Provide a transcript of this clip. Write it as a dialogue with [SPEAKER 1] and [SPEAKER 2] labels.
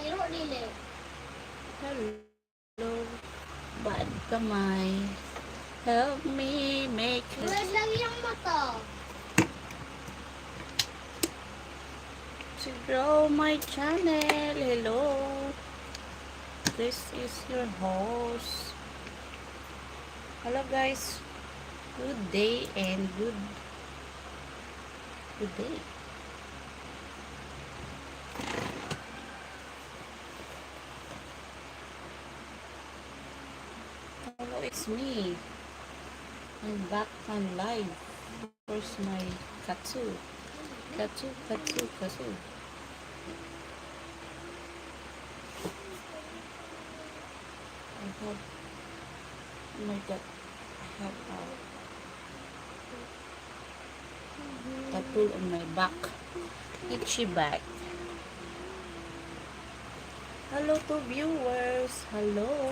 [SPEAKER 1] iro dili.
[SPEAKER 2] Hello, bad kamay. Help me make
[SPEAKER 1] Red
[SPEAKER 2] it
[SPEAKER 1] lagi ang mata.
[SPEAKER 2] to grow my channel. Hello, this is your host. Hello guys, good day and good day. Hello, it's me. I'm back on live. Where's my katsu? Katsu. I have, oh my god, I have a tattoo on my back. Itchy back. Hello to viewers. Hello.